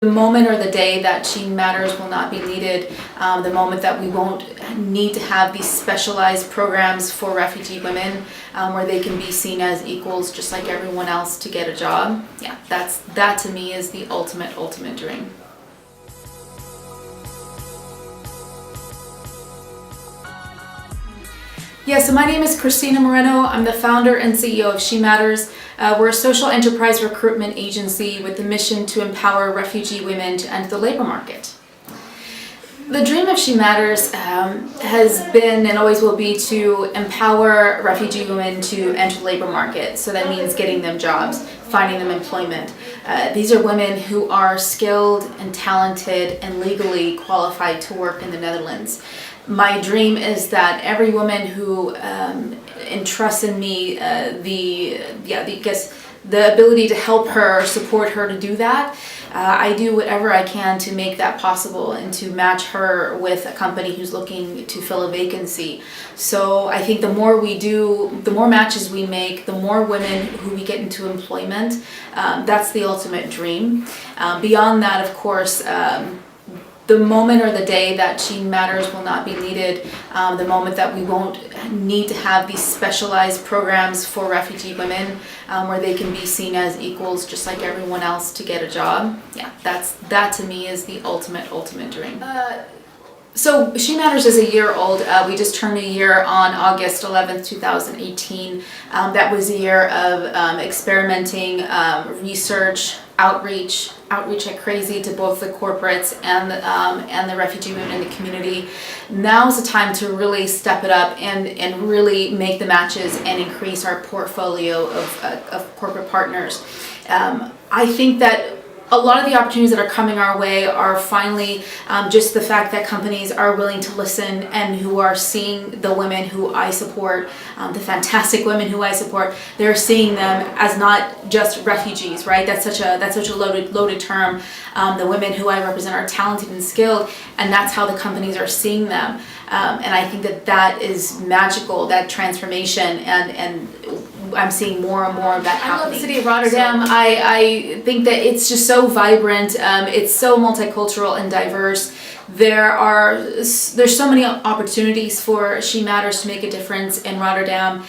The moment or the day that She Matters will not be needed, the moment that we won't need to have these specialized programs for refugee women where they can be seen as equals just like everyone else to get a job. Yeah, that to me is the ultimate dream. Yeah, so my name is Christina Moreno. I'm the founder and CEO of She Matters. We're a social enterprise recruitment agency with the mission to empower refugee women to enter the labor market. The dream of She Matters has been and always will be to empower refugee women to enter the labor market. So that means getting them jobs, finding them employment. These are women who are skilled and talented and legally qualified to work in the Netherlands. My dream is that every woman who entrusts in me the ability to help her, support her to do that, I do whatever I can to make that possible and to match her with a company who's looking to fill a vacancy. So I think the more we do, the more matches we make, the more women who we get into employment, that's the ultimate dream. Beyond that, of course, the moment or the day that She Matters will not be needed, the moment that we won't need to have these specialized programs for refugee women where they can be seen as equals just like everyone else to get a job. Yeah, that to me is the ultimate dream. So She Matters is a year old. We just turned a year on August 11th, 2018. That was a year of experimenting, research, outreach like crazy to both the corporates and the refugee women in the community. Now is the time to really step it up and really make the matches and increase our portfolio of corporate partners. I think that a lot of the opportunities that are coming our way are finally just the fact that companies are willing to listen and who are seeing the women who I support, the fantastic women who I support. They're seeing them as not just refugees, right? That's such a loaded term. The women who I represent are talented and skilled, and that's how the companies are seeing them. And I think that is magical, that transformation, and I'm seeing more and more of that happening. I love the city of Rotterdam. I think that it's just so vibrant. It's so multicultural and diverse. There's so many opportunities for She Matters to make a difference in Rotterdam.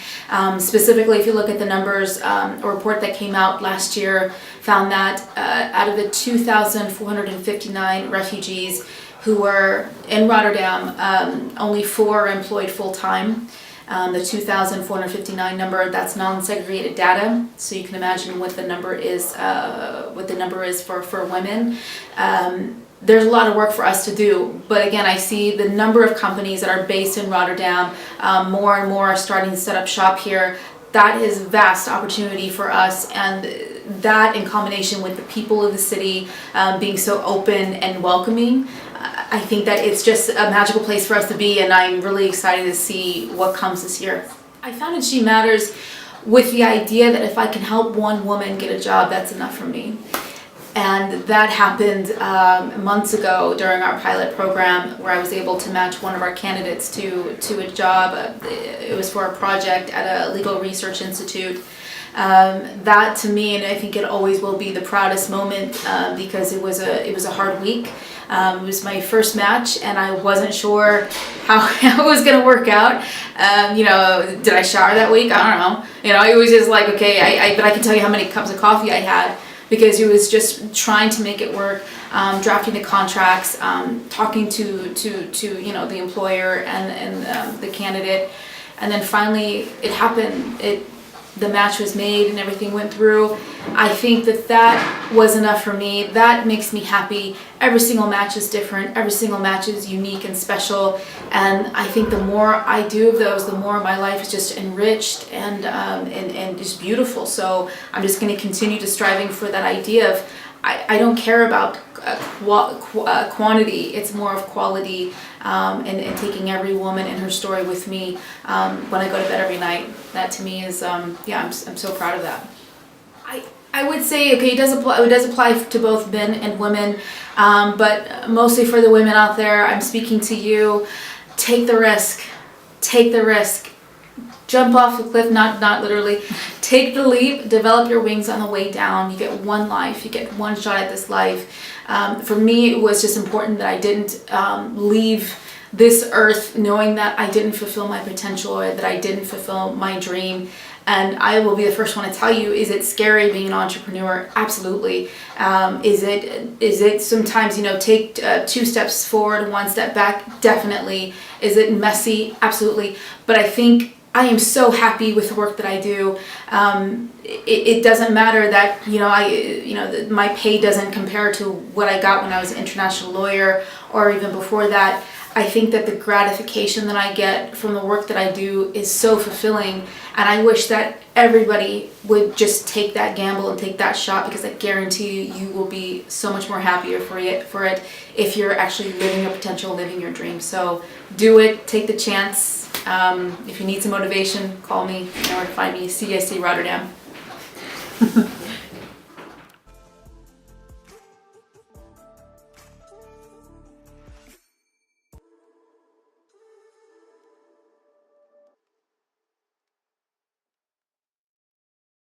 Specifically, if you look at the numbers, a report that came out last year found that out of the 2,459 refugees who were in Rotterdam, only 4 are employed full-time. The 2,459 number, that's non-segregated data, so you can imagine what the number is. For women. There's a lot of work for us to do, but again, I see the number of companies that are based in Rotterdam. More and more are starting to set up shop here. That is vast opportunity for us, and that in combination with the people of the city being so open and welcoming, I think that it's just a magical place for us to be, and I'm really excited to see what comes this year. I founded She Matters with the idea that if I can help one woman get a job, that's enough for me. And that happened months ago during our pilot program, where I was able to match one of our candidates to a job. It was for a project at a legal research institute. That to me, and I think it always will be the proudest moment because it was a hard week. It was my first match, and I wasn't sure how it was going to work out. Did I shower that week? I don't know. It was just like, okay, but I can tell you how many cups of coffee I had, because it was just trying to make it work, drafting the contracts, talking to the employer and the candidate, and then finally it happened. The match was made and everything went through. I think that was enough for me. That makes me happy. Every single match is different. Every single match is unique and special. And I think the more I do of those, the more my life is just enriched and just beautiful. So I'm just going to continue to striving for that idea of I don't care about quantity. It's more of quality, and taking every woman and her story with me when I go to bed every night. That to me is I'm so proud of that. I would say, okay, it does apply to both men and women, but mostly for the women out there, I'm speaking to you. Take the risk. Jump off the cliff, not literally. Take the leap, develop your wings on the way down. You get one life, you get one shot at this life. For me, it was just important that I didn't leave this earth knowing that I didn't fulfill my potential or that I didn't fulfill my dream. And I will be the first one to tell you, is it scary being an entrepreneur? Absolutely. Is it sometimes, take 2 steps forward and 1 step back? Definitely. Is it messy? Absolutely. But I think I am so happy with the work that I do. It doesn't matter that, my pay doesn't compare to what I got when I was an international lawyer or even before that. I think that the gratification that I get from the work that I do is so fulfilling, and I wish that everybody would just take that gamble and take that shot, because I guarantee you will be so much more happier for it if you're actually living your potential, living your dream. So do it, take the chance. If you need some motivation, call me. You know where to find me, CIC Rotterdam.